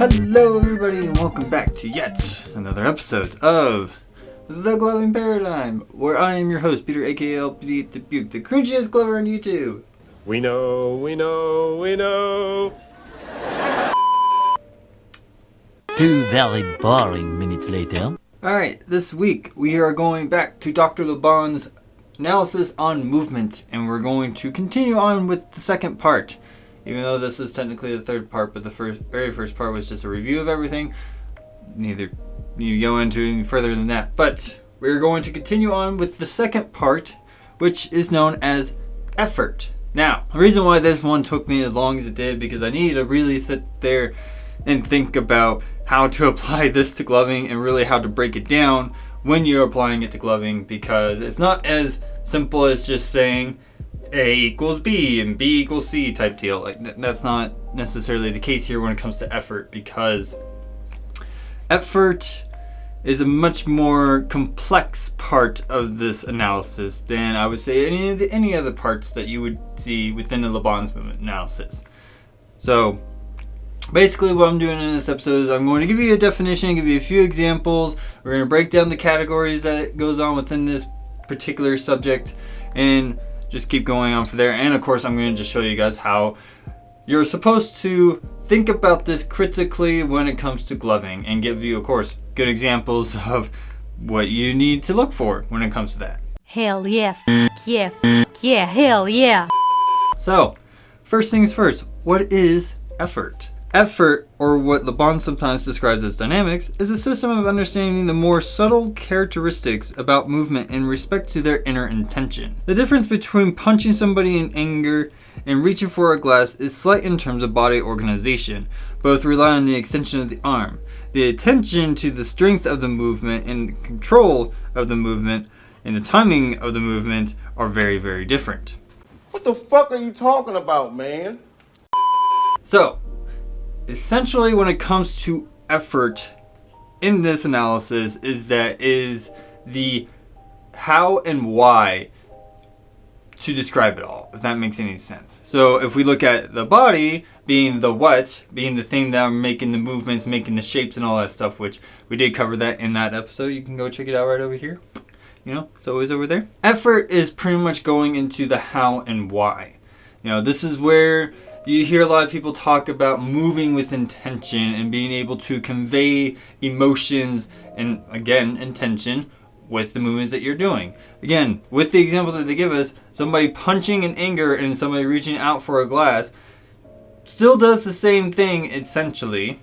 Hello everybody and welcome back to yet another episode of The Gloving Paradigm, where I am your host, Peter aka LPD Dubuque, the cringiest glover on YouTube. We know. 2 very boring minutes later. Alright, this week we are going back to Dr. LaBan's analysis on movement, and we're going to continue on with the second part. Even though this is technically the third part, but the very first part was just a review of everything. Neither need to go into any further than that. But we're going to continue on with the second part, which is known as effort. Now, the reason why this one took me as long as it did, because I needed to really sit there and think about how to apply this to gloving and really how to break it down when you're applying it to gloving, because it's not as simple as just saying A equals B and B equals C type deal. Like that's not necessarily the case here when it comes to effort, because effort is a much more complex part of this analysis than I would say any other parts that you would see within the LaBan's movement analysis. So basically what I'm doing in this episode is I'm going to give you a definition, give you a few examples. We're going to break down the categories that it goes on within this particular subject and just keep going on from there. And of course I'm going to just show you guys how you're supposed to think about this critically when it comes to gloving, and give you of course good examples of what you need to look for when it comes to that. Hell yeah, yeah, hell yeah. So first things first, what is effort? Effort, or what LaBan sometimes describes as dynamics, is a system of understanding the more subtle characteristics about movement in respect to their inner intention. The difference between punching somebody in anger and reaching for a glass is slight in terms of body organization. Both rely on the extension of the arm. The attention to the strength of the movement and control of the movement and the timing of the movement are very, very different. What the fuck are you talking about, man? So, essentially when it comes to effort in this analysis is the how and why to describe it all, if that makes any sense. So if we look at the body being the what, being the thing that I'm making the movements, making the shapes and all that stuff, which we did cover that in that episode. You can go check it out right over here. You know, it's always over there. Effort is pretty much going into the how and why. You know, this is where you hear a lot of people talk about moving with intention and being able to convey emotions and, again, intention with the movements that you're doing. Again, with the example that they give us, somebody punching in anger and somebody reaching out for a glass still does the same thing, essentially,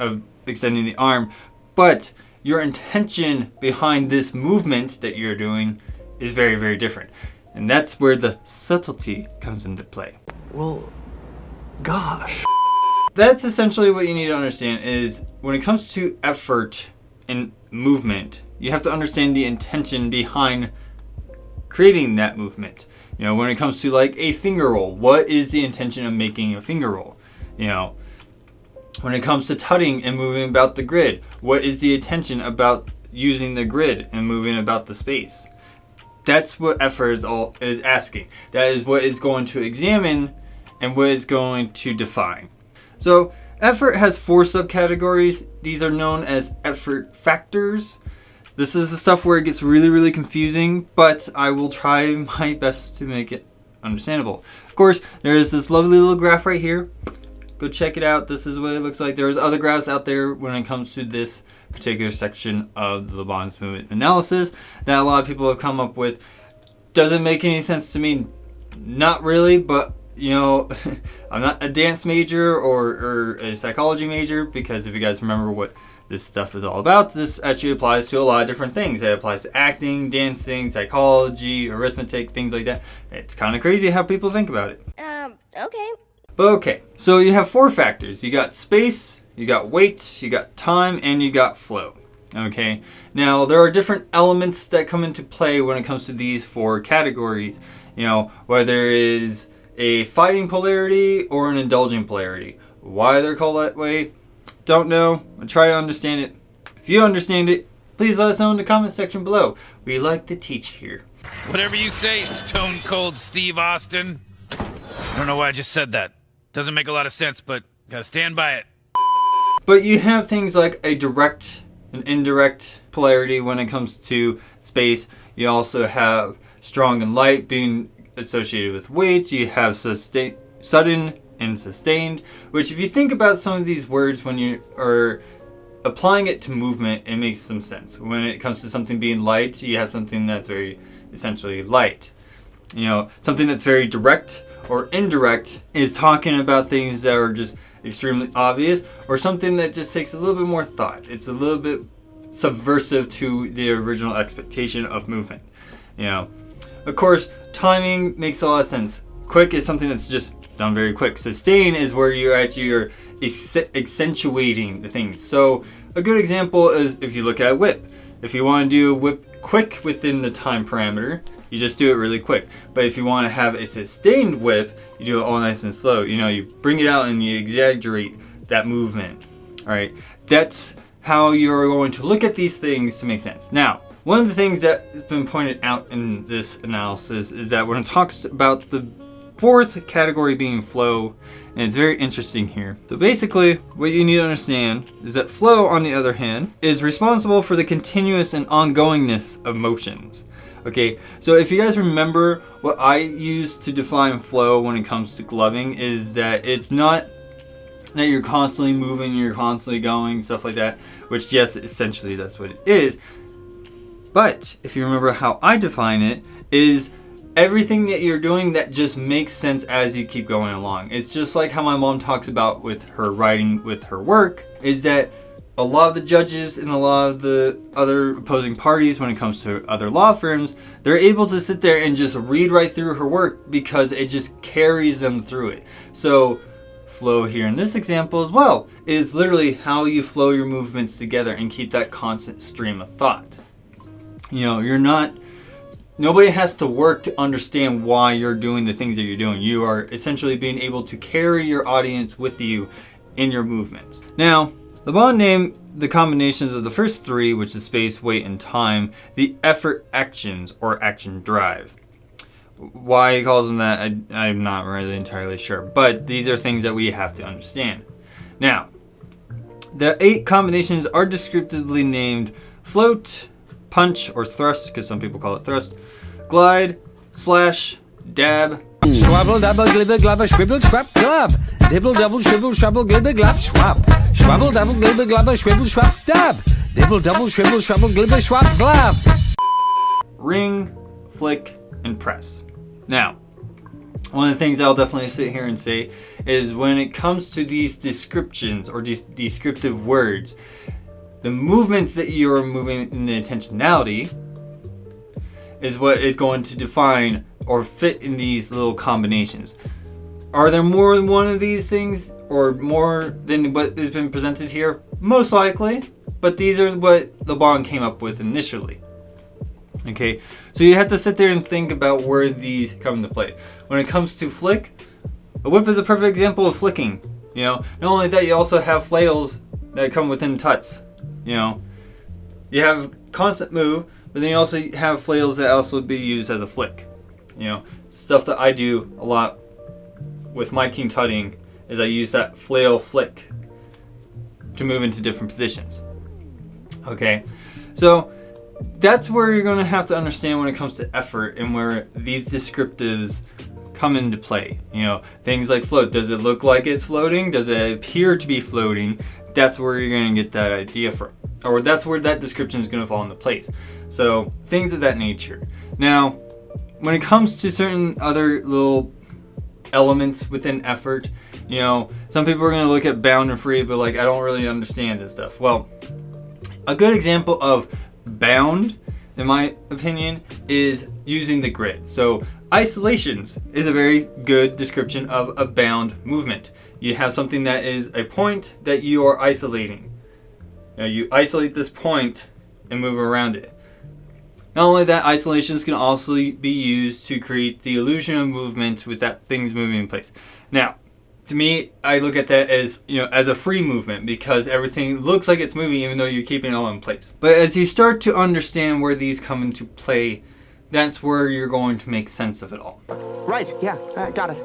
of extending the arm, but your intention behind this movement that you're doing is very, very different. And that's where the subtlety comes into play. Well, gosh. That's essentially what you need to understand is when it comes to effort and movement, you have to understand the intention behind creating that movement. You know, when it comes to like a finger roll, what is the intention of making a finger roll? You know, when it comes to tutting and moving about the grid, what is the intention about using the grid and moving about the space? That's what effort is asking. That is what it's going to examine and what it's going to define. So effort has 4 subcategories. These are known as effort factors. This is the stuff where it gets really, really confusing, but I will try my best to make it understandable. Of course, there is this lovely little graph right here. Go check it out. This is what it looks like. There's other graphs out there when it comes to this particular section of the LaBan's movement analysis that a lot of people have come up with. Doesn't make any sense to me. Not really, but you know, I'm not a dance major or a psychology major, because if you guys remember what this stuff is all about, this actually applies to a lot of different things. It applies to acting, dancing, psychology, arithmetic, things like that. It's kind of crazy how people think about it. Okay. But okay, so you have 4 factors. You got space, you got weight, you got time, and you got flow. Okay, now there are different elements that come into play when it comes to these 4 categories. You know, whether it is a fighting polarity or an indulging polarity. Why they're called that way, don't know. I'll try to understand it. If you understand it, please let us know in the comment section below. We like to teach here. Whatever you say, Stone Cold Steve Austin. I don't know why I just said that. Doesn't make a lot of sense, but gotta stand by it. But you have things like a direct and indirect polarity when it comes to space. You also have strong and light being associated with weights. You have sudden and sustained, which if you think about some of these words when you are applying it to movement, it makes some sense. When it comes to something being light, you have something that's very essentially light. Something that's very direct or indirect is talking about things that are just extremely obvious, or something that just takes a little bit more thought. It's a little bit subversive to the original expectation of movement. Of course, timing makes a lot of sense. Quick is something that's just done very quick. Sustain is where you're accentuating the things. So a good example is if you look at a whip. If you want to do a whip quick within the time parameter, you just do it really quick. But if you want to have a sustained whip, you do it all nice and slow. You bring it out and you exaggerate that movement. All right, that's how you're going to look at these things to make sense. Now, one of the things that's been pointed out in this analysis is that when it talks about the fourth category being flow, and it's very interesting here. So basically, what you need to understand is that flow, on the other hand, is responsible for the continuous and ongoingness of motions. Okay, so if you guys remember, what I use to define flow when it comes to gloving is that it's not that you're constantly moving, you're constantly going, stuff like that, which yes, essentially that's what it is. But if you remember how I define it, is everything that you're doing that just makes sense as you keep going along. It's just like how my mom talks about with her writing, with her work, is that a lot of the judges and a lot of the other opposing parties, when it comes to other law firms, they're able to sit there and just read right through her work because it just carries them through it. So flow here in this example as well is literally how you flow your movements together and keep that constant stream of thought. Nobody has to work to understand why you're doing the things that you're doing. You are essentially being able to carry your audience with you in your movements. Now, LaBan named the combinations of the first three, which is space, weight, and time, the effort actions or action drive. Why he calls them that, I'm not really entirely sure, but these are things that we have to understand. Now, the 8 combinations are descriptively named float, punch or thrust, because some people call it thrust, glide, slash, dab, Swabble, double, glibber, glubber, scribble, swap, glub. Dibble, double, shrivel, shrubble, glibber, glub, swap. Swabble, double, glibber, glubber, shrivel, swap, dab. Dibble, double, shrivel, shrubble, glibber, swap, glub. ring, flick, and press. Now, one of the things I'll definitely sit here and say is when it comes to these descriptions or these descriptive words, the movements that you're moving in the intentionality is what is going to define or fit in these little combinations. Are there more than one of these things or more than what has been presented here? Most likely, but these are what LaBan came up with initially. Okay, so you have to sit there and think about where these come into play. When it comes to flick, a whip is a perfect example of flicking. Not only that, you also have flails that come within tuts. You have constant move, but then you also have flails that also be used as a flick. Stuff that I do a lot with my king tutting is I use that flail flick to move into different positions. Okay, so that's where you're going to have to understand when it comes to effort and where these descriptives come into play. Things like float. Does it look like it's floating? Does it appear to be floating? That's where you're going to get that idea from. Or that's where that description is going to fall into place. So things of that nature. Now, when it comes to certain other little elements within effort, some people are going to look at bound and free, but I don't really understand this stuff. Well, a good example of bound, in my opinion, is using the grid. So isolations is a very good description of a bound movement. You have something that is a point that you are isolating. You isolate this point and move around it. Not only that, isolations can also be used to create the illusion of movement with that things moving in place. Now, to me, I look at that as, as a free movement because everything looks like it's moving even though you're keeping it all in place. But as you start to understand where these come into play, that's where you're going to make sense of it all. Right, yeah, got it.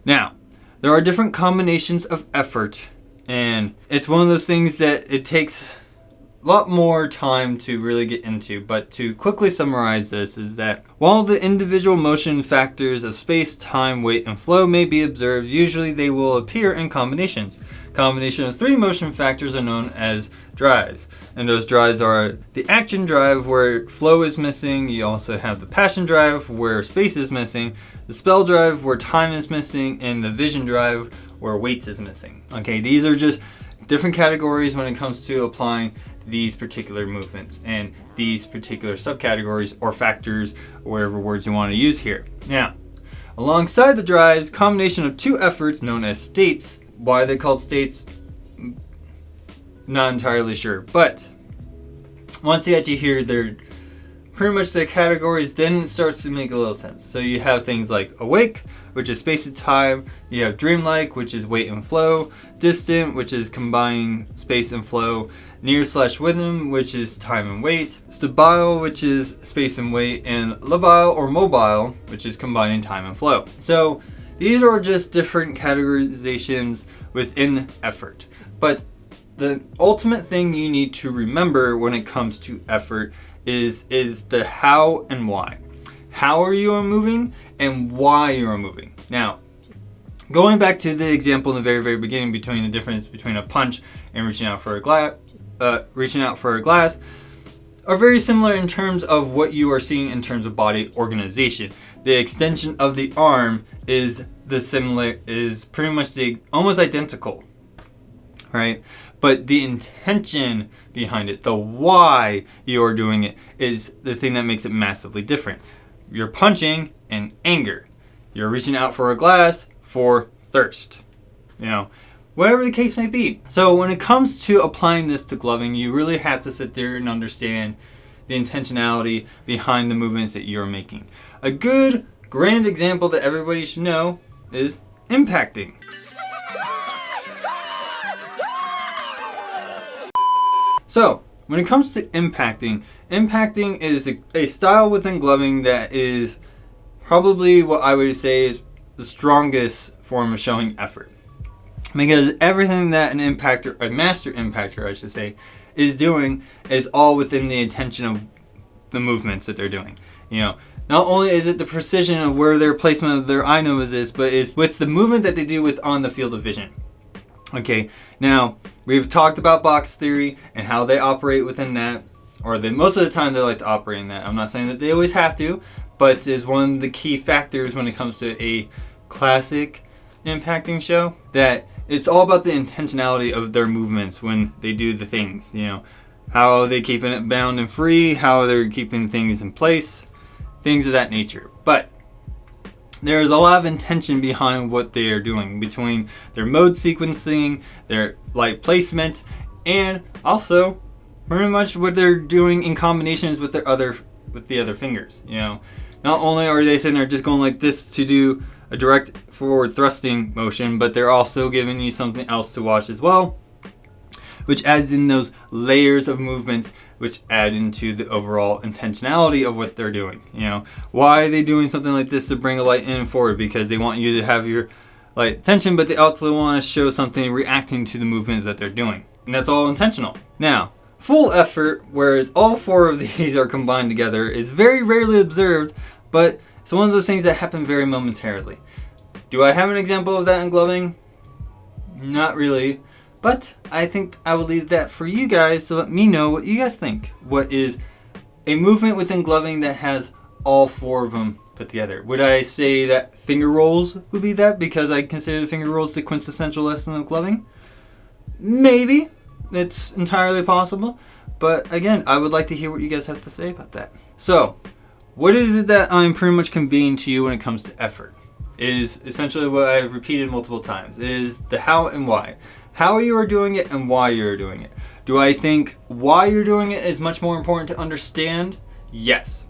Now, there are different combinations of effort And it's one of those things that it takes a lot more time to really get into, but to quickly summarize this is that while the individual motion factors of space, time, weight, and flow may be observed, usually they will appear in combinations. Combination of 3 motion factors are known as drives, and those drives are the action drive where flow is missing. You also have the passion drive where space is missing, the spell drive where time is missing, and the vision drive where weight is missing. Okay, these are just different categories when it comes to applying these particular movements and these particular subcategories or factors, or whatever words you want to use here. Now, alongside the drives, combination of 2 efforts known as states. Why they're called states, not entirely sure. But once you actually hear they're pretty much the categories, then it starts to make a little sense. So you have things like awake, which is space and time. You have dreamlike, which is weight and flow. Distant, which is combining space and flow. Near/within, which is time and weight. Stabile, which is space and weight. And labile or mobile, which is combining time and flow. So these are just different categorizations within effort. But the ultimate thing you need to remember when it comes to effort is the how and why. How are you moving and why you are moving. Now, going back to the example in the very, very beginning between the difference between a punch and reaching out for a glass, are very similar in terms of what you are seeing in terms of body organization. The extension of the arm is pretty much almost identical, right? But the intention behind it, the why you're doing it, is the thing that makes it massively different. You're punching in anger. You're reaching out for a glass for thirst. Whatever the case may be. So when it comes to applying this to gloving, you really have to sit there and understand the intentionality behind the movements that you're making. A good grand example that everybody should know is impacting. So when it comes to impacting is a style within gloving that is probably what I would say is the strongest form of showing effort. Because everything that a master impactor I should say, is doing is all within the intention of the movements that they're doing. Not only is it the precision of where their placement of their eye nose is, but it's with the movement that they do on the field of vision. Okay, now we've talked about box theory and how they operate within that, or most of the time they like to operate in that. I'm not saying that they always have to, but is one of the key factors when it comes to a classic impacting show, that it's all about the intentionality of their movements when they do the things. How are they keeping it bound and free, how they're keeping things in place, things of that nature. But there's a lot of intention behind what they are doing, between their mode sequencing, their light placement, and also pretty much what they're doing in combinations with the other fingers. Not only are they sitting there just going like this to do a direct forward thrusting motion, but they're also giving you something else to watch as well, which adds in those layers of movements which add into the overall intentionality of what they're doing. Why are they doing something like this to bring a light in and forward? Because they want you to have your light attention, but they also want to show something reacting to the movements that they're doing. And that's all intentional. Now, full effort, where all 4 of these are combined together, is very rarely observed, but it's one of those things that happen very momentarily. Do I have an example of that in gloving? Not really. But I think I will leave that for you guys, so let me know what you guys think. What is a movement within gloving that has all 4 of them put together? Would I say that finger rolls would be that, because I consider the finger rolls the quintessential lesson of gloving? Maybe. It's entirely possible. But again, I would like to hear what you guys have to say about that. So, what is it that I'm pretty much conveying to you when it comes to effort? Is essentially what I've repeated multiple times, is the how and why. How you are doing it and why you're doing it. Do I think why you're doing it is much more important to understand? Yes.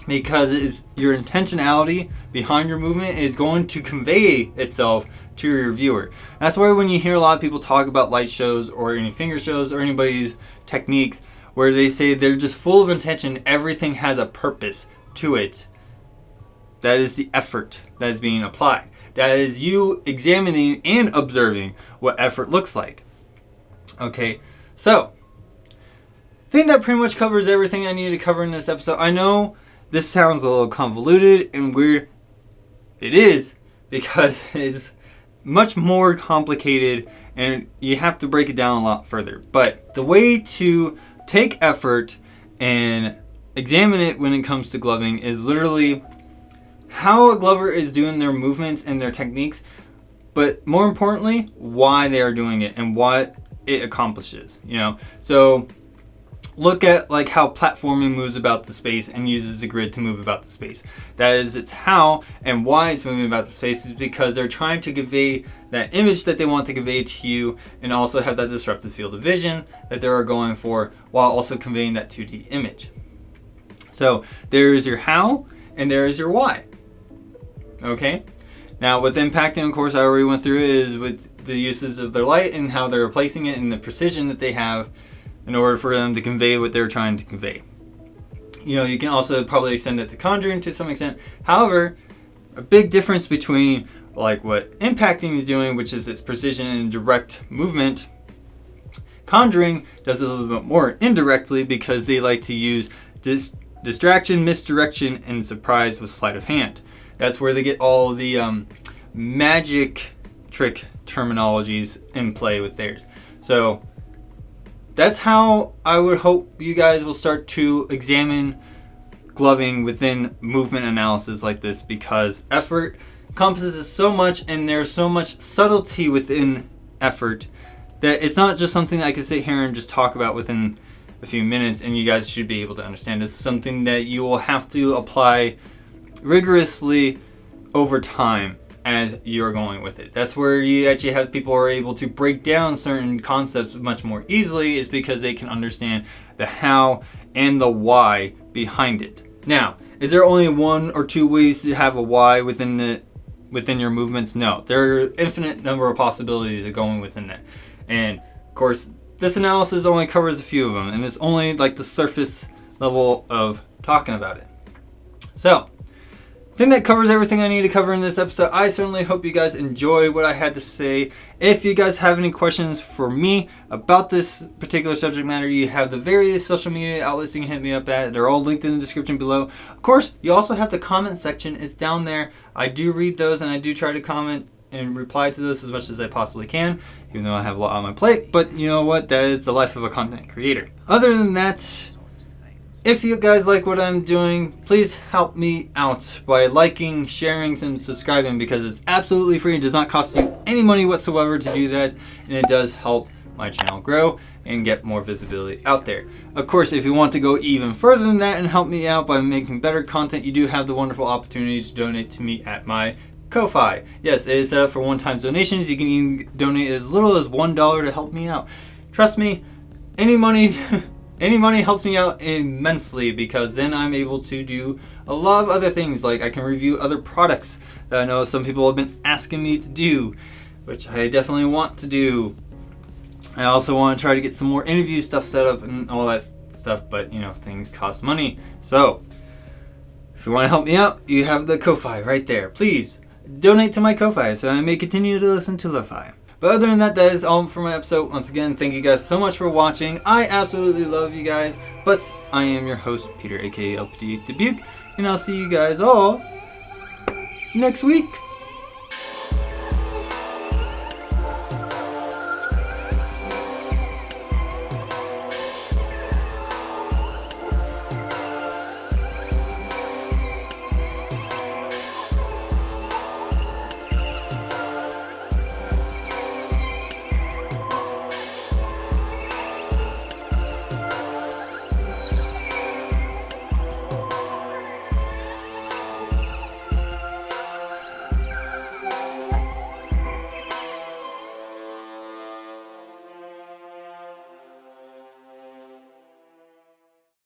Because it's your intentionality behind your movement is going to convey itself to your viewer. That's why when you hear a lot of people talk about light shows or any finger shows or anybody's techniques where they say they're just full of intention, everything has a purpose to it. That is the effort that is being applied. That is you examining and observing what effort looks like. Okay, so I think that pretty much covers everything I needed to cover in this episode. I know this sounds a little convoluted and weird. It is, because it's much more complicated and you have to break it down a lot further. But the way to take effort and examine it when it comes to gloving is literally how a glover is doing their movements and their techniques, but more importantly, why they are doing it and what it accomplishes. So look at like how platforming moves about the space and uses the grid to move about the space. That is its how, and why it's moving about the space is because they're trying to convey that image that they want to convey to you, and also have that disruptive field of vision that they're going for, while also conveying that 2D image. So there is your how and there is your why. Okay? Now with impacting, of course, I already went through it, is with the uses of their light and how they're placing it and the precision that they have in order for them to convey what they're trying to convey. You can also probably extend it to conjuring to some extent. However, a big difference between like what impacting is doing, which is its precision and direct movement, conjuring does it a little bit more indirectly, because they like to use distraction, misdirection, and surprise with sleight of hand. That's where they get all the magic trick terminologies in play with theirs. So that's how I would hope you guys will start to examine gloving within movement analysis like this, because effort encompasses so much and there's so much subtlety within effort that it's not just something that I can sit here and just talk about within a few minutes and you guys should be able to understand. It's something that you will have to apply rigorously over time as you're going with it. That's where you actually have people who are able to break down certain concepts much more easily, is because they can understand the how and the why behind it. Now, is there only one or two ways to have a why within your movements? No, there are an infinite number of possibilities of going within that. And of course, this analysis only covers a few of them, and it's only like the surface level of talking about it. So I think that covers everything I need to cover in this episode. I certainly hope you guys enjoy what I had to say. If you guys have any questions for me about this particular subject matter, you have the various social media outlets you can hit me up at. They're all linked in the description below. Of course, you also have the comment section. It's down there. I do read those and I do try to comment and reply to those as much as I possibly can, even though I have a lot on my plate. But you know what? That is the life of a content creator. Other than that, if you guys like what I'm doing, please help me out by liking, sharing, and subscribing, because it's absolutely free. It does not cost you any money whatsoever to do that, and it does help my channel grow and get more visibility out there. Of course, if you want to go even further than that and help me out by making better content, you do have the wonderful opportunity to donate to me at my Ko-Fi. Yes, it is set up for one-time donations. You can even donate as little as $1 to help me out. Trust me, any money helps me out immensely, because then I'm able to do a lot of other things. Like I can review other products that I know some people have been asking me to do, which I definitely want to do. I also want to try to get some more interview stuff set up and all that stuff, but things cost money. So if you want to help me out, you have the Ko-Fi right there. Please donate to my Ko-Fi so I may continue to listen to lo-fi. But other than that, that is all for my episode. Once again, thank you guys so much for watching. I absolutely love you guys. But I am your host, Peter, aka LPD Dubuque, and I'll see you guys all next week.